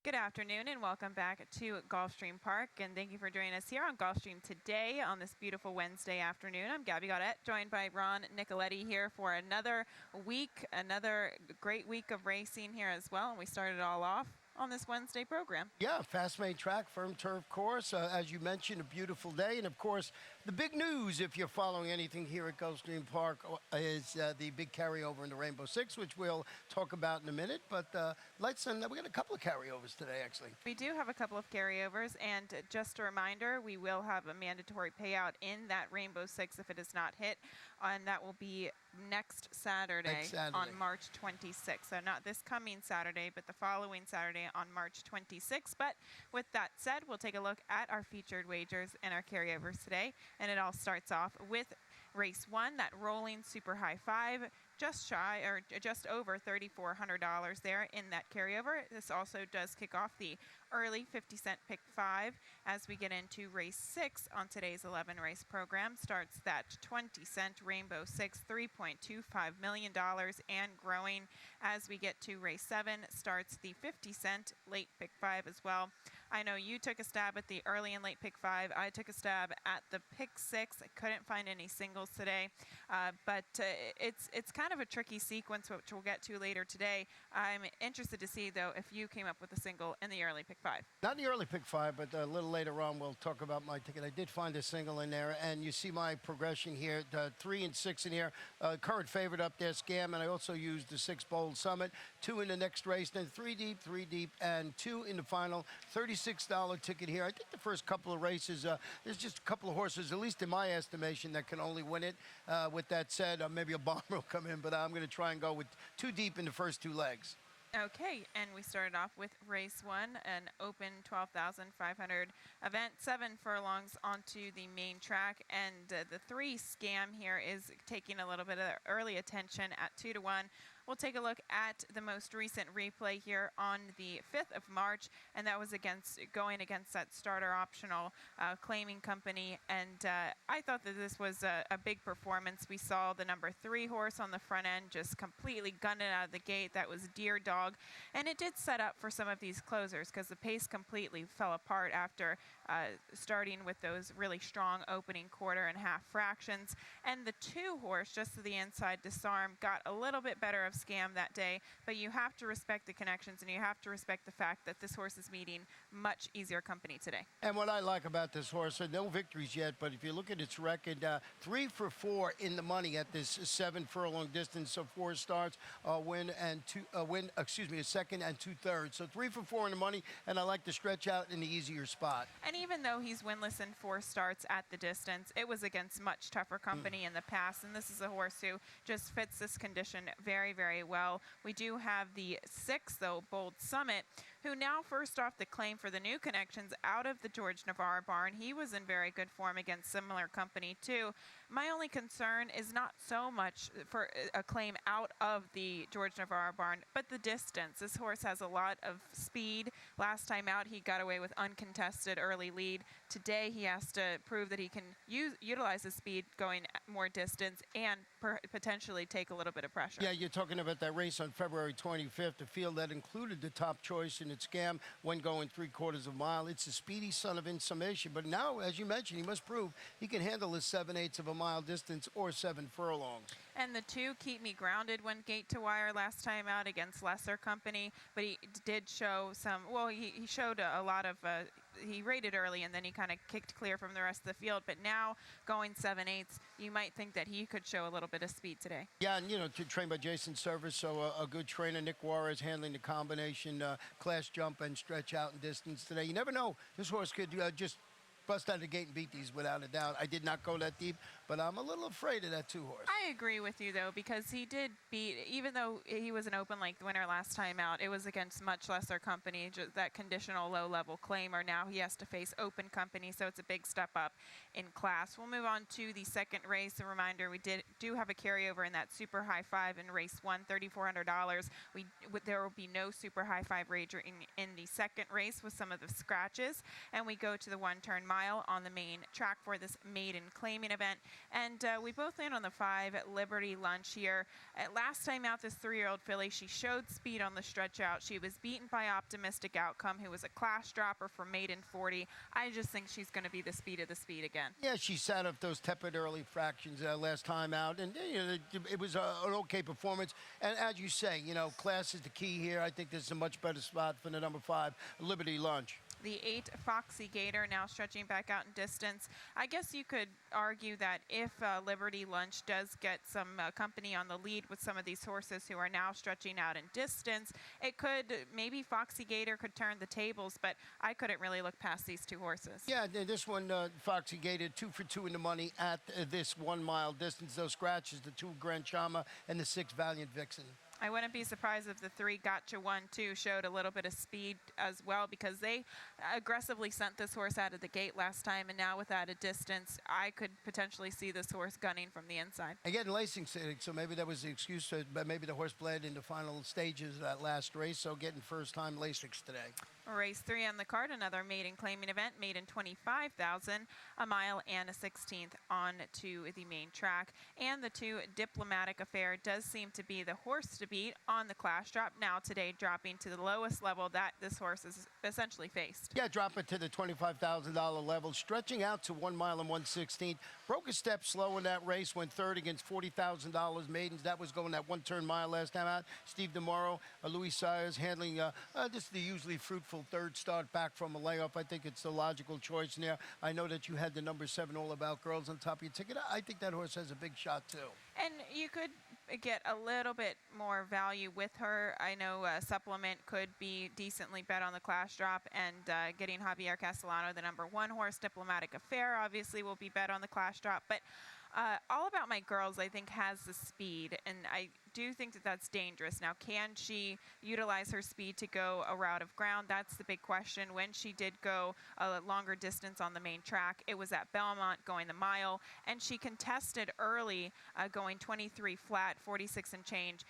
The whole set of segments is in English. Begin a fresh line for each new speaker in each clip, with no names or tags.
Good afternoon and welcome back to Gulfstream Park, and thank you for joining us here on Gulfstream today on this beautiful Wednesday afternoon. I'm Gabby Gaudette, joined by Ron Nicoletti here for another week, another great week of racing here as well, and we started it all off on this Wednesday program.
Yeah, fast-made track, firm turf course. As you mentioned, a beautiful day. And, of course, the big news, if you're following anything here at Gulfstream Park, is the big carryover in the Rainbow Six, which we'll talk about in a minute. But we got a couple of carryovers today, actually.
We do have a couple of carryovers. And just a reminder, we will have a mandatory payout in that Rainbow Six if it is not hit. And that will be next Saturday on March 26th. So not this coming Saturday, but the following Saturday on March 26th. But with that said, we'll take a look at our featured wagers and our carryovers today. And it all starts off with race 1, that rolling super high 5, just shy or just over $3,400 there in that carryover. This also does kick off the early 50-cent pick 5 as we get into race 6 on today's 11 race program. Starts that 20-cent Rainbow Six, $3.25 million and growing. As we get to race 7, starts the 50-cent late pick 5 as well. I know you took a stab at the early and late pick 5. I took a stab at the pick 6. I couldn't find any singles today, but it's kind of a tricky sequence, which we'll get to later today. I'm interested to see, though, if you came up with a single in the early pick 5.
Not in the early pick 5, but a little later on we'll talk about my ticket. I did find a single in there, and you see my progression here, 3 and 6 in here. Current favorite up there, Scam, and I also used the 6 Bold Summit, 2 in the next race, then 3 deep, and 2 in the final. $36 ticket here. I think the first couple of races, there's just a couple of horses, at least in my estimation, that can only win it. With that said, maybe a bomber will come in, but I'm going to try and go with 2 deep in the first 2 legs.
Okay, and we started off with race 1, an open 12,500 event, 7 furlongs onto the main track, and the 3 Scam here is taking a little bit of early attention at 2-1. We'll take a look at the most recent replay here on the 5th of March, and that was going against that starter optional claiming company. And I thought that this was a big performance. We saw the number 3 horse on the front end just completely gun it out of the gate. That was Deer Dog, and it did set up for some of these closers because the pace completely fell apart after starting with those really strong opening quarter and half fractions. And the 2 horse, just to the inside, Disarm, got a little bit better of Scam that day, but you have to respect the connections and you have to respect the fact that this horse is meeting much easier company today.
And what I like about this horse, no victories yet, but if you look at its record, 3 for 4 in the money at this 7 furlong distance, so 4 starts, a second and 2/3. So 3 for 4 in the money, and I like to stretch out in the easier spot.
And even though he's winless in 4 starts at the distance, it was against much tougher company in the past, and this is a horse who just fits this condition very, very well. We do have the 6, though, Bold Summit, who now first off the claim for the new connections out of the George Navarre barn. He was in very good form against similar company too. My only concern is not so much for a claim out of the George Navarre barn, but the distance. This horse has a lot of speed. Last time out, he got away with uncontested early lead. Today, he has to prove that he can utilize his speed going more distance and potentially take a little bit of pressure.
Yeah, you're talking about that race on February 25th, a field that included the top choice in its Scam when going 3/4 of a mile. It's a speedy son of insummation, but now, as you mentioned, he must prove he can handle his 7/8 of a mile distance or 7 furlongs.
And the 2 Keep Me Grounded went gate to wire last time out against lesser company, but he did show some, well, he showed a lot of, he rated early and then he kind of kicked clear from the rest of the field, but now going 7/8, you might think that he could show a little bit of speed today.
Yeah, and trained by Jason Service, so a good trainer. Nick Juarez handling the combination class jump and stretch out in distance today. You never know. This horse could just bust out of the gate and beat these without a doubt. I did not go that deep, but I'm a little afraid of that 2 horse.
I agree with you, though, because he did beat, even though he was an open length winner last time out, it was against much lesser company, just that conditional low-level claimer. Now he has to face open company, so it's a big step up in class. We'll move on to the second race. A reminder, we do have a carryover in that super high 5 in race 1, $3,400. There will be no super high 5 wagering in the second race with some of the scratches, and we go to the one-turn mile. mile on the main track for this maiden claiming event. And we both land on the 5 Liberty Lunch here. Last time out, this 3-year-old filly, she showed speed on the stretch out. She was beaten by Optimistic Outcome, who was a class dropper for maiden 40. I just think she's going to be the speed of the speed again.
Yeah, she sat up those tepid early fractions last time out, and it was an okay performance. And as you say, class is the key here. I think this is a much better spot for the number 5 Liberty Lunch.
The 8 Foxy Gator now stretching back out in distance. I guess you could argue that if Liberty Lunch does get some company on the lead with some of these horses who are now stretching out in distance, it could, maybe Foxy Gator could turn the tables, but I couldn't really look past these 2 horses.
Yeah, this one, Foxy Gator, 2 for 2 in the money at this 1 mile distance. Those scratches, the 2 Grand Chama and the 6 Valiant Vixen.
I wouldn't be surprised if the 3 Gotcha 1-2 showed a little bit of speed as well, because they aggressively sent this horse out of the gate last time, and now with added distance, I could potentially see this horse gunning from the inside.
Again, lacing, so maybe that was the excuse, but maybe the horse bled in the final stages of that last race, so getting first-time Lasix today.
Race 3 on the card, another maiden claiming event, maiden 25,000, a mile and a 16th on to the main track. And the 2 Diplomatic Affair does seem to be the horse to beat on the class drop, now today dropping to the lowest level that this horse has essentially faced.
Yeah, drop it to the $25,000 level, stretching out to 1 mile and 1/16. Broke a step slow in that race, went third against $40,000 maidens. That was going that 1-turn mile last time out. Steve DeMauro, Louis Sires handling just the usually fruitful third start back from a layoff. I think it's the logical choice there. I know that you had the number 7 All About Girls on top of your ticket. I think that horse has a big shot too.
And you could get a little bit more value with her. I know Supplement could be decently bet on the class drop, and getting Javier Castellano, the number 1 horse. Diplomatic Affair obviously will be bet on the class drop, but All About My Girls, I think, has the speed, and I do think that that's dangerous. Now, can she utilize her speed to go a route of ground? That's the big question. When she did go a longer distance on the main track, it was at Belmont going the mile, and she contested early going 23 flat, 46 and change.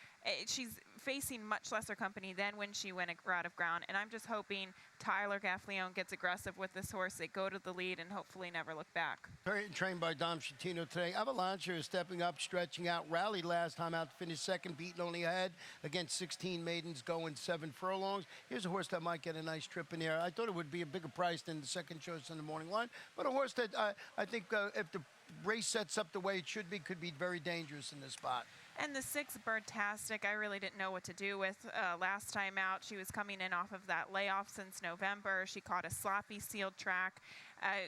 She's facing much lesser company than when she went a route of ground, and I'm just hoping Tyler Gaffleone gets aggressive with this horse. They go to the lead and hopefully never look back.
Trained by Dom Schettino today. Avalanche is stepping up, stretching out. Rallied last time out to finish second, beaten only ahead against 16 maidens going 7 furlongs. Here's a horse that might get a nice trip in there. I thought it would be a bigger price than the second choice in the morning line, but a horse that I think if the race sets up the way it should be, could be very dangerous in this spot.
And the 6 Birdtastic, I really didn't know what to do with last time out. She was coming in off of that layoff since November. She caught a sloppy sealed track.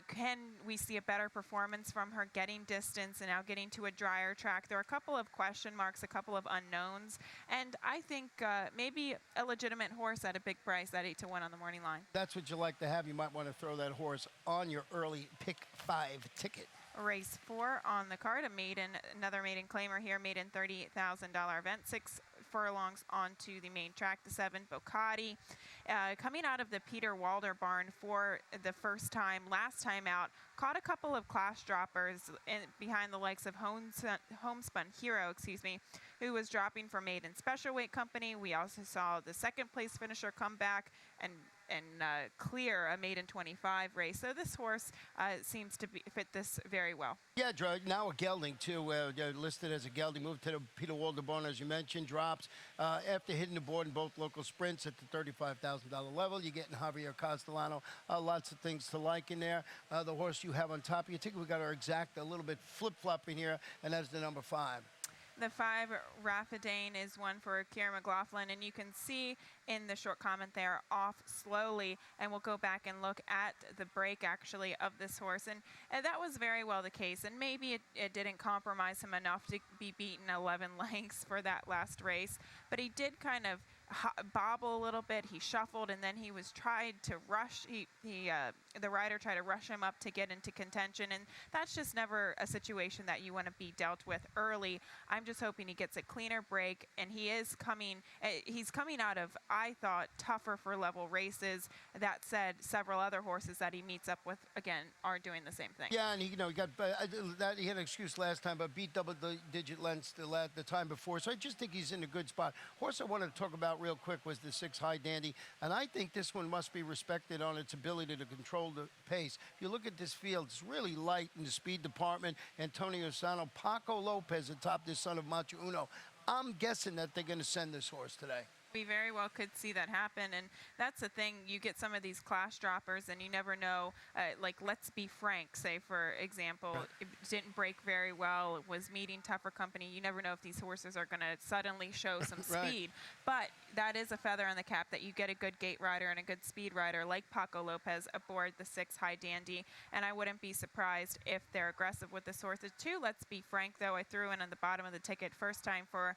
Can we see a better performance from her getting distance and now getting to a drier track? There are a couple of question marks, a couple of unknowns, and I think maybe a legitimate horse at a big price at 8-1 on the morning line.
That's what you like to have. You might want to throw that horse on your early pick 5 ticket.
Race 4 on the card, another maiden claimer here, maiden $38,000 event, 6 furlongs onto the main track. The 7 Bocati, coming out of the Peter Walder barn for the first time. Last time out, caught a couple of class droppers behind the likes of Homespun Hero, who was dropping for maiden special weight company. We also saw the second place finisher come back and clear a maiden 25 race. So this horse seems to fit this very well.
Yeah, now a gelding too. Listed as a gelding. Moved to the Peter Walder barn, as you mentioned. Drops after hitting the board in both local sprints at the $35,000 level. You're getting Javier Castellano. Lots of things to like in there. The horse you have on top of your ticket, we got our exact a little bit flip-flop in here, and that's the number 5.
The 5 Raffadane is one for Keira McLaughlin, and you can see in the short comment there, off slowly, and we'll go back and look at the break actually of this horse, and that was very well the case, and maybe it didn't compromise him enough to be beaten 11 lengths for that last race, but he did kind of bobble a little bit. He shuffled, and then he was tried to rush. The rider tried to rush him up to get into contention, and that's just never a situation that you want to be dealt with early. I'm just hoping he gets a cleaner break, and he's coming out of, I thought, tougher for level races. That said, several other horses that he meets up with again are doing the same thing.
Yeah, and he had an excuse last time, but beat double-digit lengths the time before. So I just think he's in a good spot. Horse I wanted to talk about out real quick was the 6 High Dandy, and I think this one must be respected on its ability to control the pace. If you look at this field, it's really light in the speed department. Antonio Sano, Paco Lopez atop this son of Macho Uno. I'm guessing that they're going to send this horse today.
We very well could see that happen, and that's the thing. You get some of these class droppers, and you never know. Like, Let's Be Frank, say for example, it didn't break very well. Was meeting tougher company. You never know if these horses are going to suddenly show some speed. But that is a feather in the cap that you get a good gate rider and a good speed rider like Paco Lopez aboard the 6 High Dandy, and I wouldn't be surprised if they're aggressive with this horse. The 2 Let's Be Frank, though, I threw in on the bottom of the ticket first time for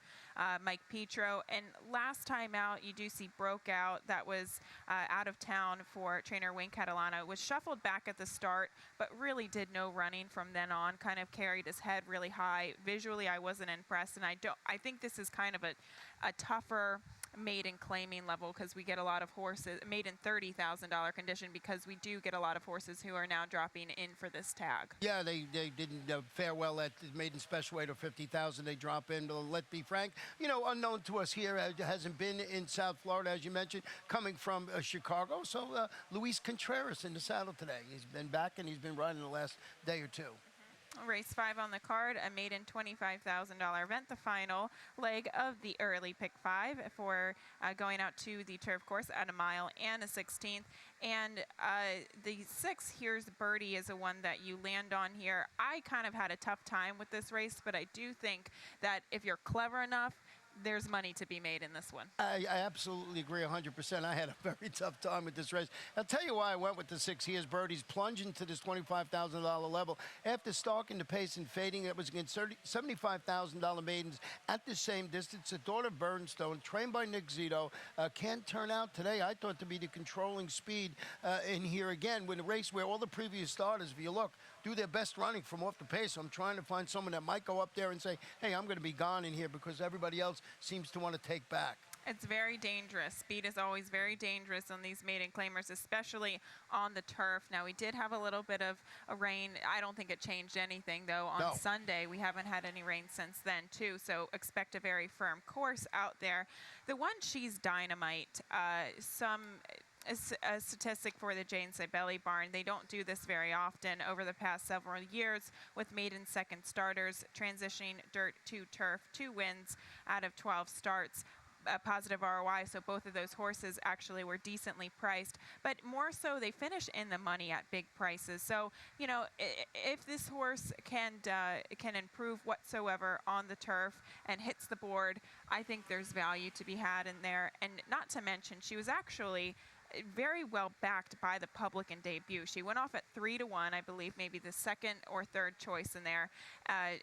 Mike Petro, and last time out, you do see Broke Out. That was out of town for trainer Wayne Catalano. Was shuffled back at the start, but really did no running from then on. Kind of carried his head really high. Visually, I wasn't impressed, and I think this is kind of a tougher maiden claiming level, because we get a lot of horses maiden $30,000 condition, because we do get a lot of horses who are now dropping in for this tag.
Yeah, they didn't fare well at the maiden special weight of 50,000. They drop in. But let's be frank, you know, unknown to us here, hasn't been in South Florida, as you mentioned, coming from Chicago. So Luis Contreras in the saddle today. He's been back, and he's been riding the last day or two.
Race 5 on the card, a maiden $25,000 event, the final leg of the early pick 5 for going out to the turf course at a mile and a 16th. And the 6, Here's Birdie, is a one that you land on here. I kind of had a tough time with this race, but I do think that if you're clever enough, there's money to be made in this one.
I absolutely agree 100%. I had a very tough time with this race. I'll tell you why I went with the 6 Here's Birdie's plunging to this $25,000 level. After stalking the pace and fading, it was against $75,000 maidens at the same distance. The daughter of Burnstone, trained by Nick Zito, can turn out today, I thought, to be the controlling speed in here again. With a race where all the previous starters, if you look, do their best running from off the pace. So I'm trying to find someone that might go up there and say, hey, I'm going to be gone in here, because everybody else seems to want to take back.
It's very dangerous. Speed is always very dangerous on these maiden claimers, especially on the turf. Now, we did have a little bit of a rain. I don't think it changed anything, though. On Sunday, we haven't had any rain since then, too, so expect a very firm course out there. The one, She's Dynamite, a statistic for the Jane Sibeli barn. They don't do this very often over the past several years, with maiden second starters transitioning dirt to turf, 2 wins out of 12 starts. A positive ROI, so both of those horses actually were decently priced, but more so they finish in the money at big prices. So, you know, if this horse can improve whatsoever on the turf and hits the board, I think there's value to be had in there. And not to mention, she was actually very well backed by the public in debut. She went off at 3-1, I believe, maybe the second or third choice in there,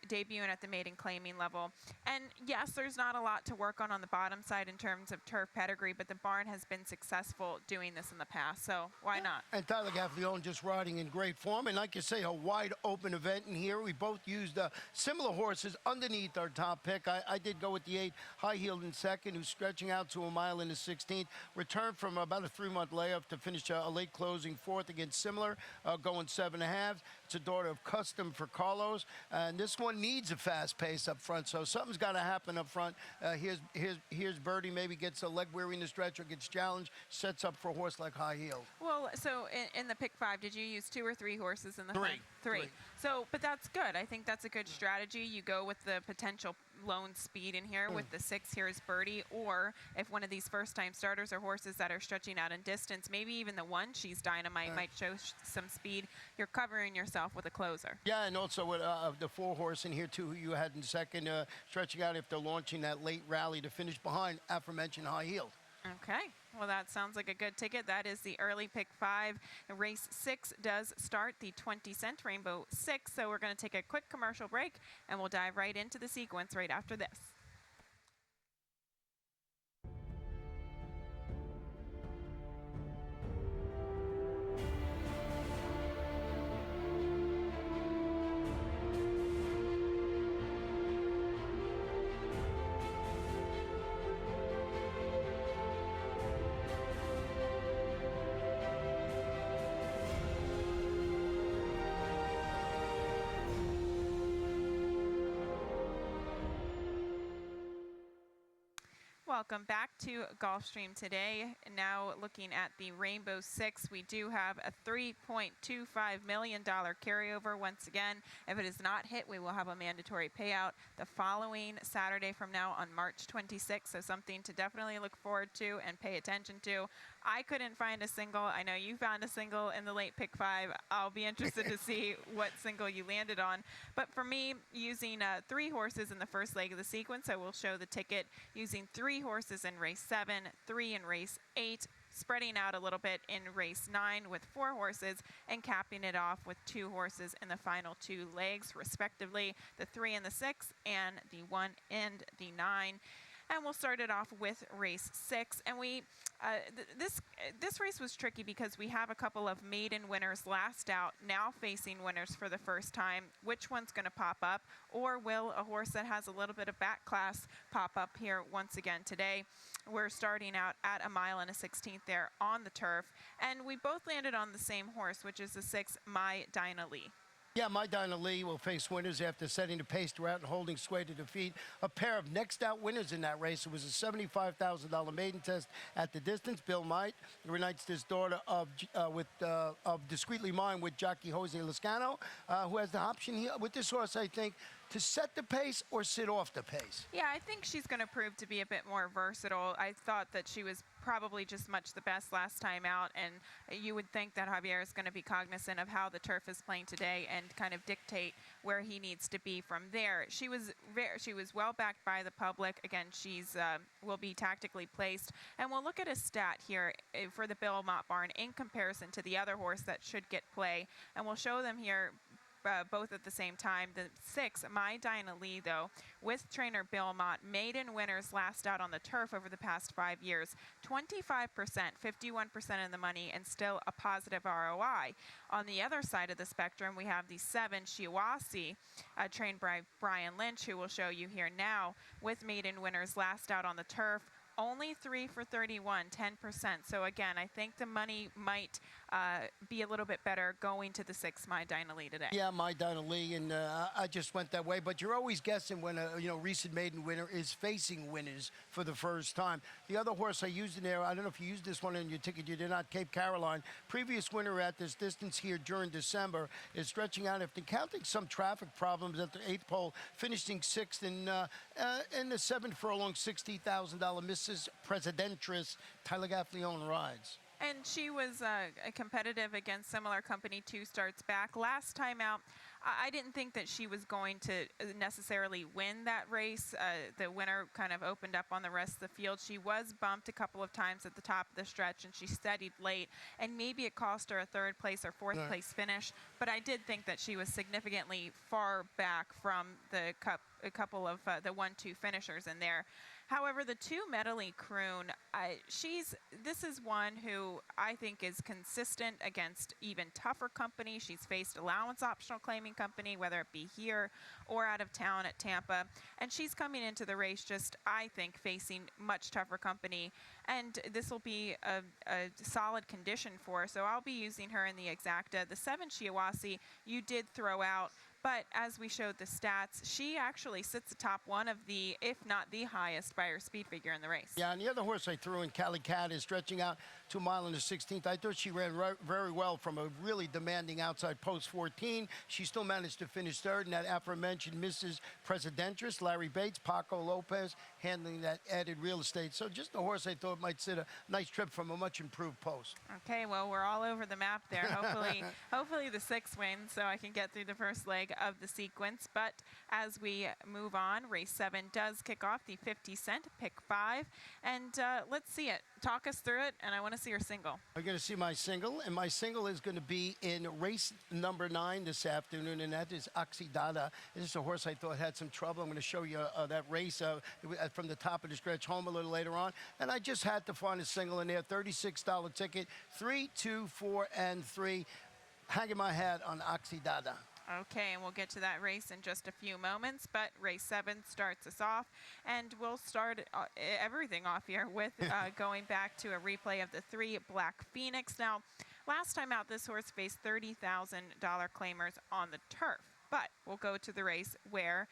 debuting at the maiden claiming level. And yes, there's not a lot to work on the bottom side in terms of turf pedigree, but the barn has been successful doing this in the past, so why not?
And Tyler Gaffalione just riding in great form, and like you say, a wide open event in here. We both used similar horses underneath our top pick. I did go with the 8 High Heeled in second, who's stretching out to a mile in the 16th. Returned from about a 3-month layoff to finish a late closing 4th against Similar, going 7.5. It's a daughter of Custom for Carlos, and this one needs a fast pace up front, so something's got to happen up front. Here's Birdie, maybe gets a leg weary in the stretch or gets challenged, sets up for a horse like High Heel.
Well, so in the pick 5, did you use 2 or 3 horses in the front?
Three.
So, but that's good. I think that's a good strategy. You go with the potential lone speed in here with the 6 Here's Birdie, or if one of these first-time starters are horses that are stretching out in distance, maybe even the 1 She's Dynamite might show some speed. You're covering yourself with a closer.
Yeah, and also with the 4 horse in here too, who you had in second, stretching out if they're launching that late rally to finish behind aforementioned High Heeled.
Okay, well, that sounds like a good ticket. That is the early pick 5. Race 6 does start the 20-cent Rainbow 6, so we're going to take a quick commercial break, and we'll dive right into the sequence right after this. welcome back to Gulfstream today. Now looking at the Rainbow Six, we do have a $3.25 million carryover. Once again, if it is not hit, we will have a mandatory payout the following Saturday from now on March 26th. So something to definitely look forward to and pay attention to. I couldn't find a single. I know you found a single in the late pick 5. I'll be interested to see what single you landed on. But for me, using 3 horses in the first leg of the sequence, I will show the ticket using 3 horses in race 7, 3 in race 8, spreading out a little bit in race 9 with 4 horses, and capping it off with 2 horses in the final 2 legs, respectively, the 3 and the 6, and the 1 and the 9. And we'll start it off with race 6. And this race was tricky because we have a couple of maiden winners last out, now facing winners for the first time. Which one's going to pop up? Or will a horse that has a little bit of back class pop up here once again today? We're starting out at 1 mile and a 16th there on the turf. And we both landed on the same horse, which is the 6, My Dinah Lee.
Yeah, My Dinah Lee will face winners after setting the pace throughout and holding sway to defeat a pair of next out winners in that race. It was a $75,000 maiden test at the distance. Bill Might reunites his daughter of Discreetly Mine with jockey Jose Lascano, who has the option here with this horse, I think, to set the pace or sit off the pace.
Yeah, I think she's going to prove to be a bit more versatile. I thought that she was probably just much the best last time out, and you would think that Javier is going to be cognizant of how the turf is playing today and kind of dictate where he needs to be from there. She was well backed by the public. Again, she's will be tactically placed, and we'll look at a stat here for the Bill Mott barn in comparison to the other horse that should get play, and we'll show them here both at the same time. The 6, My Dinah Lee, though, with trainer Bill Mott, maiden winners last out on the turf over the past 5 years. 25%, 51% of the money, and still a positive ROI. On the other side of the spectrum, we have the 7, Shiawassee, trained by Brian Lynch, who will show you here now, with maiden winners last out on the turf. Only 3 for 31, 10%. So again, I think the money might be a little bit better going to the 6, My Dinah Lee today.
Yeah, My Dinah Lee, and I just went that way. But you're always guessing when a recent maiden winner is facing winners for the first time. The other horse I used in there, I don't know if you used this one in your ticket. You did not. Cape Caroline, previous winner at this distance here during December, is stretching out after counting some traffic problems at the 8th pole, finishing 6th in the 7th furlong, $60,000 Mrs. Presidentris Tyler Gaffleone rides.
And she was competitive against similar company 2 starts back. Last time out, I didn't think that she was going to necessarily win that race. The winner kind of opened up on the rest of the field. She was bumped a couple of times at the top of the stretch, and she steadied late, and maybe it cost her a 3rd place or 4th place finish. But I did think that she was significantly far back from a couple of the 1-2 finishers in there. However, the 2, Medley Croon, this is one who I think is consistent against even tougher company. She's faced allowance optional claiming company, whether it be here or out of town at Tampa. And she's coming into the race just, I think, facing much tougher company. And this will be a solid condition for her. So I'll be using her in the exacta. The 7, Shiawassee, you did throw out. But as we showed the stats, she actually sits atop one of the, if not the highest by her speed figure in the race.
Yeah, and the other horse I threw in, Cali Cat, is stretching out to 1 mile and a 16th. I thought she ran very well from a really demanding outside post 14. She still managed to finish 3rd in that aforementioned Mrs. Presidentris. Larry Bates, Paco Lopez handling that added real estate. So just a horse I thought might sit a nice trip from a much improved post.
Okay, well, we're all over the map there. Hopefully the 6 wins so I can get through the first leg of the sequence. But as we move on, race 7 does kick off the 50-cent pick 5, and let's see it. Talk us through it, and I want to see your single.
I'm going to see my single, and my single is going to be in race number 9 this afternoon, and that is Oxidada. This is a horse I thought had some trouble. I'm going to show you that race from the top of the stretch home a little later on, and I just had to find a single in there. $36 ticket, 3, 2, 4, and 3. Hanging my hat on Oxidada.
Okay, and we'll get to that race in just a few moments, but race 7 starts us off, and we'll start everything off here with going back to a replay of the 3, Black Phoenix. Now, last time out, this horse faced $30,000 claimers on the turf. But we'll go to the race where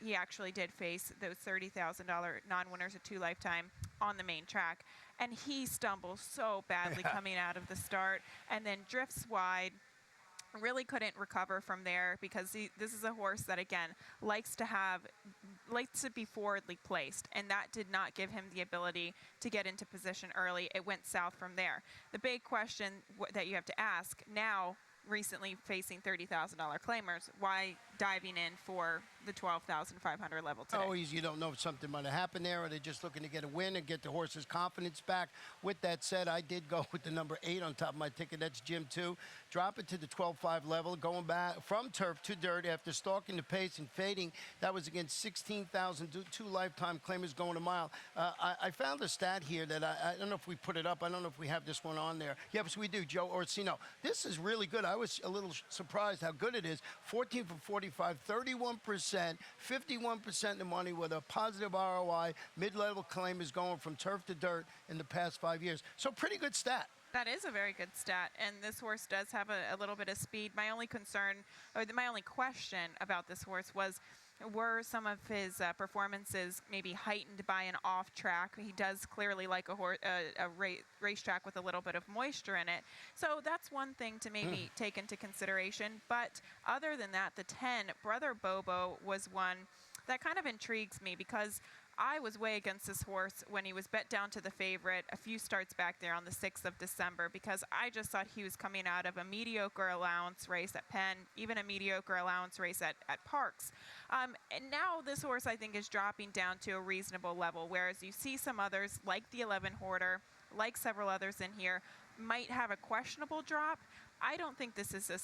he actually did face those $30,000 non-winners of 2 Lifetime on the main track. And he stumbles so badly coming out of the start and then drifts wide. Really couldn't recover from there because this is a horse that, again, likes to be forwardly placed, and that did not give him the ability to get into position early. It went south from there. The big question that you have to ask now, recently facing $30,000 claimers, why diving in for the 12,500 level today?
Always, you don't know if something might have happened there, or they're just looking to get a win and get the horse's confidence back. With that said, I did go with the number 8 on top of my ticket. That's Jim 2. Drop it to the 12.5 level, going back from turf to dirt after stalking the pace and fading. That was against 16,000, 2 Lifetime claimers going a mile. I found a stat here that I don't know if we put it up. I don't know if we have this one on there. Yes, we do, Joe Orsino. This is really good. I was a little surprised how good it is. 14 for 45, 31%, 51% the money with a positive ROI. Mid-level claim is going from turf to dirt in the past 5 years. So pretty good stat.
That is a very good stat, and this horse does have a little bit of speed. My only concern, or my only question about this horse was, were some of his performances maybe heightened by an off track? He does clearly like a racetrack with a little bit of moisture in it. So that's one thing to maybe take into consideration. But other than that, the 10, Brother Bobo, was one that kind of intrigues me because I was way against this horse when he was bet down to the favorite a few starts back there on the 6th of December because I just thought he was coming out of a mediocre allowance race at Penn, even a mediocre allowance race at Parks. And now this horse, I think, is dropping down to a reasonable level, whereas you see some others, like the 11 Hoarder, like several others in here, might have a questionable drop. I don't think this is a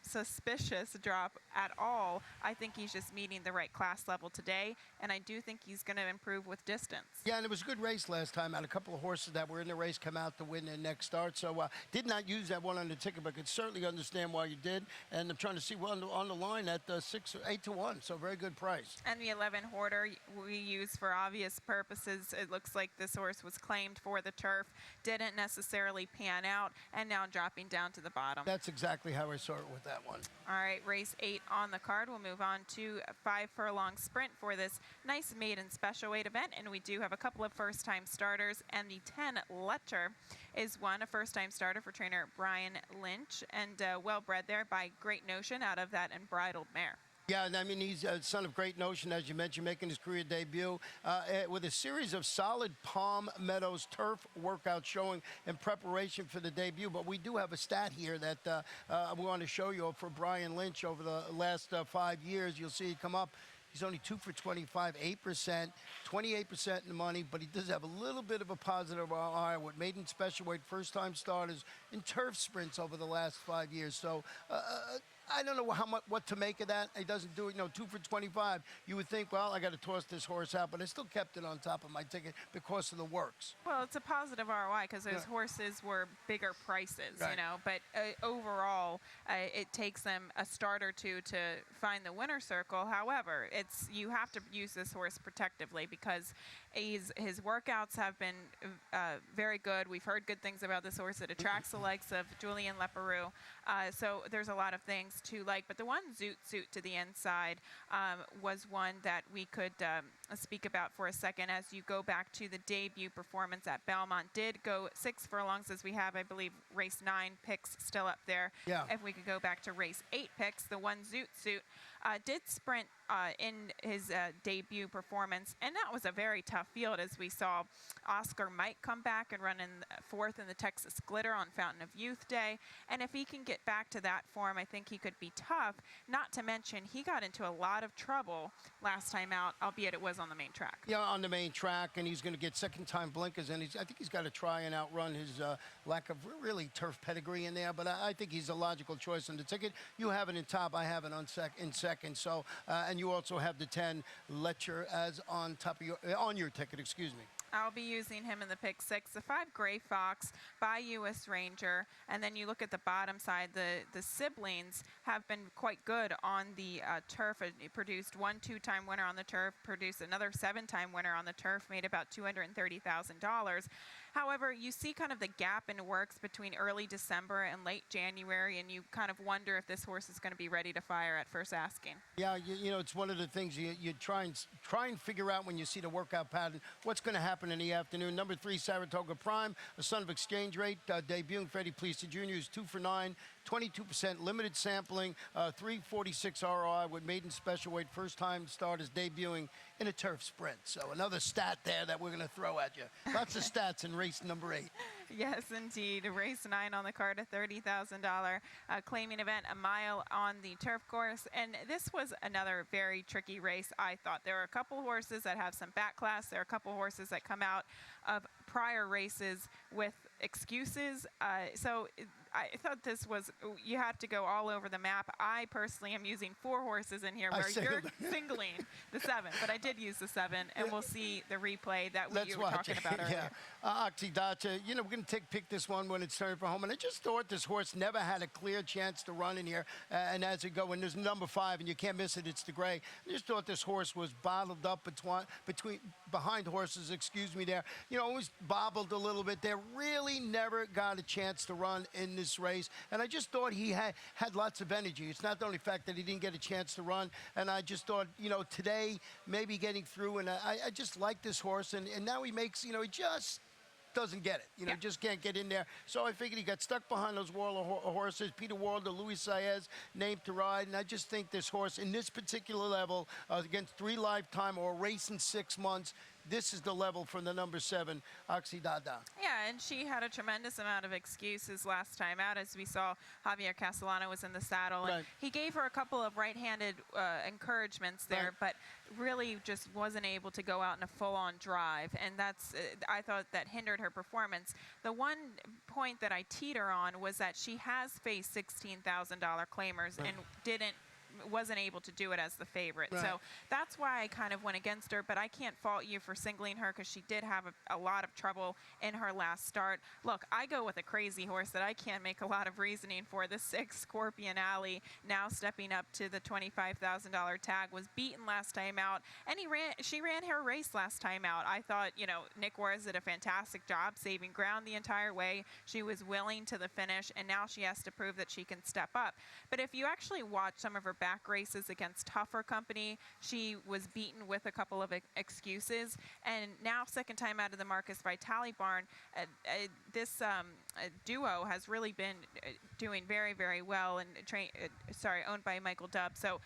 suspicious drop at all. I think he's just meeting the right class level today, and I do think he's going to improve with distance. Yeah,
and it was a good race last time. I had a couple of horses that were in the race come out to win their next start, so did not use that one on the ticket, but could certainly understand why you did. And I'm trying to see on the line at 8 to 1, so very good price.
And the 11 Hoarder we use for obvious purposes. It looks like this horse was claimed for the turf, didn't necessarily pan out, and now dropping down to the bottom.
That's exactly how I saw it with that one.
All right, race 8 on the card. We'll move on to a 5 furlong sprint for this nice maiden special weight event, and we do have a couple of first-time starters, and the 10 Letcher is one, a first-time starter for trainer Brian Lynch, and well-bred there by Great Notion out of that Unbridled mare.
Yeah, I mean, he's a son of Great Notion, as you mentioned, making his career debut with a series of solid Palm Meadows turf workouts showing in preparation for the debut. But we do have a stat here that we want to show you for Brian Lynch over the last 5 years. You'll see it come up. He's only 2 for 25, 8%, 28% in the money, but he does have a little bit of a positive ROI with maiden special weight first-time starters in turf sprints over the last 5 years. So I don't know what to make of that. He doesn't do it, 2 for 25. You would think, well, I got to toss this horse out, but I still kept it on top of my ticket because of the works.
Well, it's a positive ROI because those horses were bigger prices,
right.
But overall, it takes them a start or two to find the winner circle. However, you have to use this horse protectively because his workouts have been very good. We've heard good things about this horse. It attracts the likes of Julian Leparoux. So there's a lot of things to like, but the one Zoot Suit to the inside was one that we could speak about for a second as you go back to the debut performance at Belmont. Did go 6 furlongs as we have, I believe, race 9 picks still up there.
Yeah.
If we could go back to race 8 picks, the one Zoot Suit did sprint in his debut performance, and that was a very tough field as we saw Oscar might come back and run in 4th in the Texas Glitter on Fountain of Youth Day, and if he can get back to that form, I think he could be tough, not to mention he got into a lot of trouble last time out, albeit it was on the main track.
Yeah, on the main track, and he's going to get second-time blinkers, and I think he's got to try and outrun his lack of really turf pedigree in there, but I think he's a logical choice on the ticket. You have it in top, I have it in second, so, and you also have the 10 Letcher as on top of on your ticket, excuse me.
I'll be using him in the pick 6. The 5 Gray Fox by U.S. Ranger. And then you look at the bottom side, the siblings have been quite good on the turf. It produced 1 2-time winner on the turf, produced another 7-time winner on the turf, made about $230,000. However, you see kind of the gap in works between early December and late January, and you kind of wonder if this horse is going to be ready to fire at first asking.
Yeah, you know, it's one of the things you try and figure out when you see the workout pattern, what's going to happen in the afternoon. Number 3, Saratoga Prime, a son of exchange rate, debuting Freddie Pleaston Jr. is 2 for 9, 22% limited sampling, 346 ROI with maiden special weight, first time starters debuting in a turf sprint. So another stat there that we're going to throw at you. Lots of stats in race number 8.
Yes, indeed. Race 9 on the card, a $30,000 claiming event, a mile on the turf course. And this was another very tricky race, I thought. There are a couple horses that have some back class. There are a couple horses that come out of prior races with excuses. So I thought this was, you had to go all over the map. I personally am using 4 horses in here where you're singling the 7, but I did use the 7, and we'll see the replay that you were talking about earlier.
Oxydata, you know, we're going to pick this one when it's time for home, and I just thought this horse never had a clear chance to run in here, and as it go, when there's number 5, and you can't miss it, it's the gray. I just thought this horse was bottled up behind horses, excuse me there, you know, always bobbled a little bit there, really never got a chance to run in this race, and I just thought he had lots of energy. It's not the only fact that he didn't get a chance to run, and I just thought, you know, today maybe getting through, and I just like this horse, and now he makes, you know, he just doesn't get it, you know, just can't get in there. So I figured he got stuck behind those wall of horses. Peter Walder, Luis Saez, named to ride, and I just think this horse in this particular level against 3 lifetime or a race in 6 months, this is the level for the number 7, Oxydata.
Yeah, and she had a tremendous amount of excuses last time out, as we saw Javier Castellano was in the saddle. And he gave her a couple of right-handed encouragements there, but really just wasn't able to go out in a full-on drive. And that's, I thought, that hindered her performance. The one point that I teeter on was that she has faced $16,000 claimers and wasn't able to do it as the favorite. So that's why I kind of went against her, but I can't fault you for singling her because she did have a lot of trouble in her last start. Look, I go with a crazy horse that I can't make a lot of reasoning for. The 6, Scorpion Alley, now stepping up to the $25,000 tag, was beaten last time out, and she ran her race last time out. I thought, you know, Nick Warres did a fantastic job saving ground the entire way. She was willing to the finish, and now she has to prove that she can step up. But if you actually watch some of her back races against tougher company, she was beaten with a couple of excuses, and now second time out of the Marcus Vitale barn, this duo has really been doing very, very well, and owned by Michael Dubb. So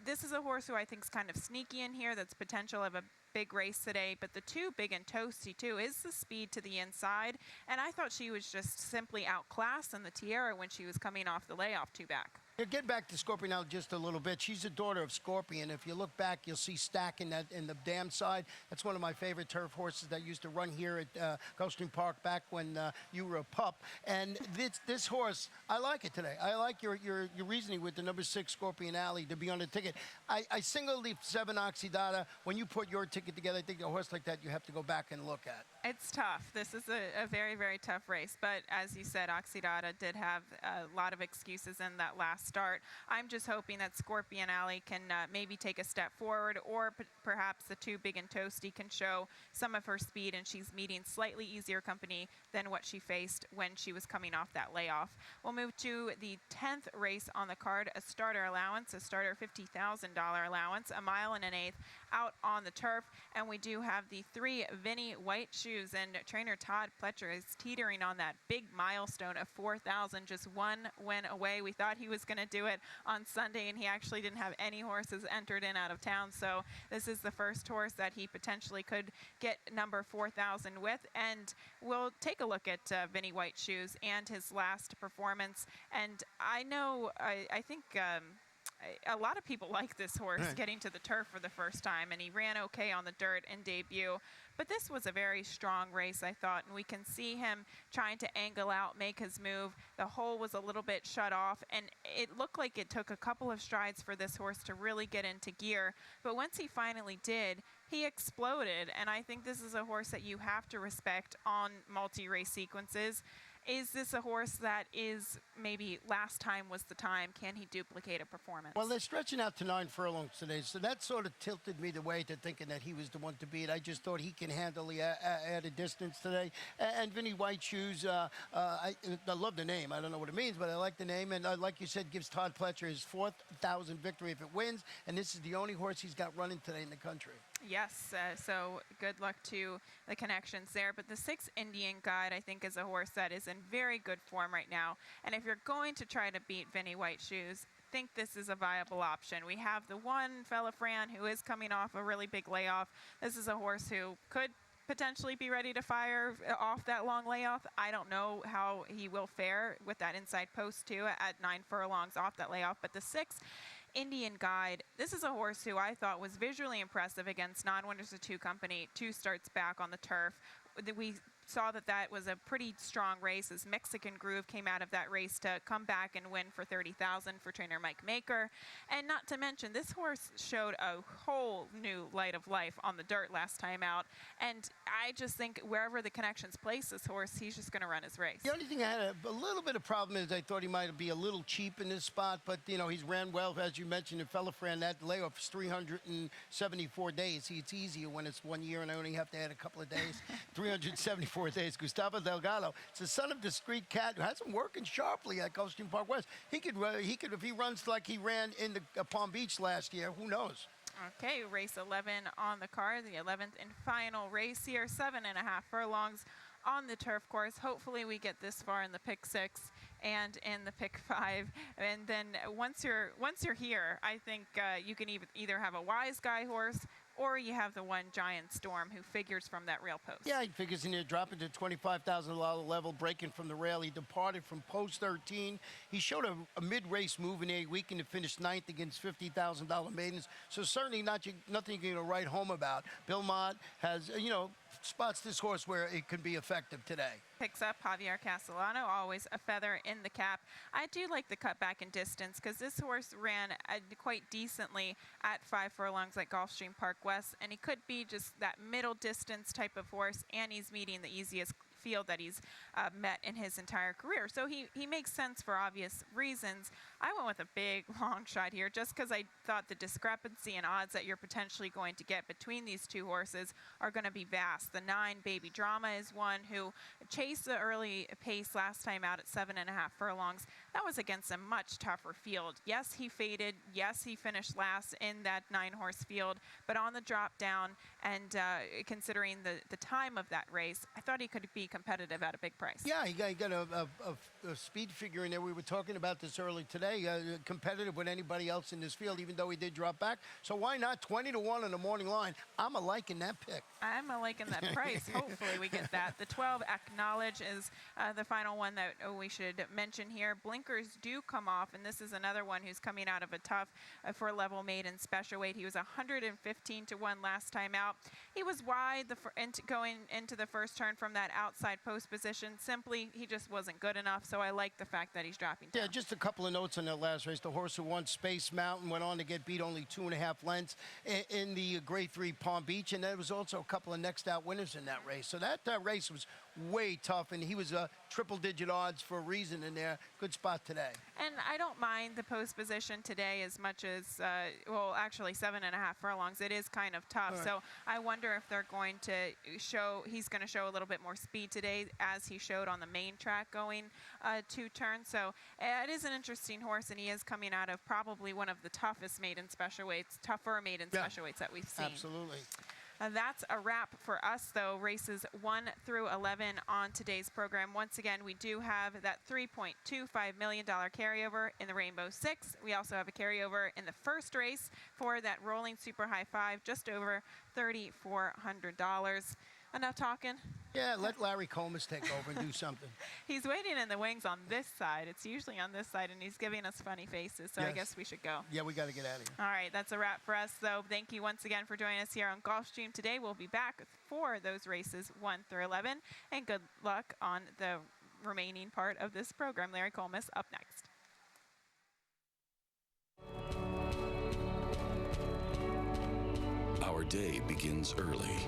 this is a horse who I think is kind of sneaky in here, that's potential of a big race today, but the 2 big and toasty too is the speed to the inside, and I thought she was just simply outclassed in the Tierra when she was coming off the layoff 2 back.
Get back to Scorpion now just a little bit. She's a daughter of Scorpion. If you look back, you'll see Stack in the dam side. That's one of my favorite turf horses that used to run here at Gulfstream Park back when you were a pup. And this horse, I like it today. I like your reasoning with the number 6 Scorpion Alley to be on the ticket. I singled the 7 Oxydata. When you put your ticket together, I think a horse like that you have to go back and look at.
It's tough. This is a very, very tough race. But as you said, Oxydata did have a lot of excuses in that last start. I'm just hoping that Scorpion Alley can maybe take a step forward, or perhaps the 2 big and toasty can show some of her speed, and she's meeting slightly easier company than what she faced when she was coming off that layoff. We'll move to the 10th race on the card, a starter allowance, a starter $50,000 allowance, a mile and an 1/8 out on the turf, and we do have the 3 Vinnie White shoes, and trainer Todd Pletcher is teetering on that big milestone of 4,000, just 1 win away. We thought he was going to do it on Sunday, and he actually didn't have any horses entered in out of town, so this is the first horse that he potentially could get number 4,000 with. And we'll take a look at Vinnie White shoes and his last performance. And I know, I think a lot of people like this horse getting to the turf for the first time, and he ran okay on the dirt in debut. But this was a very strong race, I thought, and we can see him trying to angle out, make his move. The hole was a little bit shut off, and it looked like it took a couple of strides for this horse to really get into gear. But once he finally did, he exploded, and I think this is a horse that you have to respect on multi-race sequences. is this a horse that is maybe last time was the time? Can he duplicate a performance?
Well, they're stretching out to 9 furlongs today, so that sort of tilted me the way to thinking that he was the one to beat. I just thought he can handle the added distance today. And Vinny White Shoes, I love the name. I don't know what it means, but I like the name. And like you said, gives Todd Pletcher his 4,000th victory if it wins. And this is the only horse he's got running today in the country.
Yes, so good luck to the connections there. But the 6 Indian Guide, I think, is a horse that is in very good form right now. And if you're going to try to beat Vinny White Shoes, I think this is a viable option. We have the one Fella Fran who is coming off a really big layoff. This is a horse who could potentially be ready to fire off that long layoff. I don't know how he will fare with that inside post too at 9 furlongs off that layoff. But the 6 Indian Guide, this is a horse who I thought was visually impressive against Non-Winners of 2 Company 2 starts back on the turf. We saw that was a pretty strong race as Mexican Groove came out of that race to come back and win for $30,000 for trainer Mike Maker. And not to mention, this horse showed a whole new light of life on the dirt last time out. And I just think wherever the connections place this horse, he's just going to run his race.
The only thing I had a little bit of problem is I thought he might be a little cheap in this spot, but, you know, he's ran well, as you mentioned, in Fella Fran. That layoff is 374 days. It's easier when it's 1 year and I only have to add a couple of days. 374 days. Gustavo Delgado. It's the son of Discreet Cat who has him working sharply at Gulfstream Park West. He could, if he runs like he ran in the Palm Beach last year, who knows?
Okay, race 11 on the card, the 11th and final race here, 7.5 furlongs on the turf course. Hopefully we get this far in the pick 6 and in the pick 5, and then once you're here, I think you can either have a Wise Guy horse or you have the one Giant Storm who figures from that rail post.
Yeah, he figures in there, dropping to $25,000 level, breaking from the rail. He departed from post 13. He showed a mid-race move in a weekend to finish 9th against $50,000 maidens. So certainly nothing you're going to write home about. Bill Mott has, spots this horse where it could be effective today.
Picks up Javier Castellano, always a feather in the cap. I do like the cutback in distance because this horse ran quite decently at 5 furlongs at Gulfstream Park West, and he could be just that middle distance type of horse, and he's meeting the easiest field that he's met in his entire career. So he makes sense for obvious reasons. I went with a big long shot here just because I thought the discrepancy in odds that you're potentially going to get between these two horses are going to be vast. The 9 Baby Drama is one who chased the early pace last time out at 7.5 furlongs. That was against a much tougher field. Yes, he faded. Yes, he finished last in that 9-horse field, but on the drop down and considering the time of that race, I thought he could be competitive at a big price.
Yeah, he got a speed figure in there. We were talking about this early today, competitive with anybody else in this field, even though he did drop back. So why not 20-1 on the morning line? I'm liking that pick.
I'm liking that price. Hopefully we get that. The 12 Acknowledge is the final one that we should mention here. Blinkers do come off, and this is another one who's coming out of a tough for level maiden special weight. He was 115-1 last time out. He was wide going into the first turn from that outside post position. Simply, he just wasn't good enough, so I like the fact that he's dropping down.
Yeah, just a couple of notes on that last race. The horse who won Space Mountain went on to get beat only 2.5 lengths in the Grade 3 Palm Beach, and there was also a couple of next out winners in that race. So that race was way tough, and he was triple-digit odds for a reason in there. Good spot today.
And I don't mind the post position today as much as, well, actually 7.5 furlongs. It is kind of tough. Right. So I wonder if they're going to he's going to show a little bit more speed today as he showed on the main track going 2 turns. So it is an interesting horse, and he is coming out of probably one of the toughest maiden special weights, tougher maiden special weights that we've seen.
Absolutely.
That's a wrap for us, though. Races 1 through 11 on today's program. Once again, we do have that $3.25 million carryover in the Rainbow 6. We also have a carryover in the first race for that rolling super high 5, just over $3,400. Enough talking?
Yeah, let Larry Comas take over and do something.
He's waiting in the wings on this side. It's usually on this side, and he's giving us funny faces, so yes. I guess we should go.
Yeah, we got to get out of here.
All right, that's a wrap for us, though. Thank you once again for joining us here on Gulfstream today. We'll be back for those races 1 through 11, and good luck on the remaining part of this program. Larry Comas up next.
Our day begins early.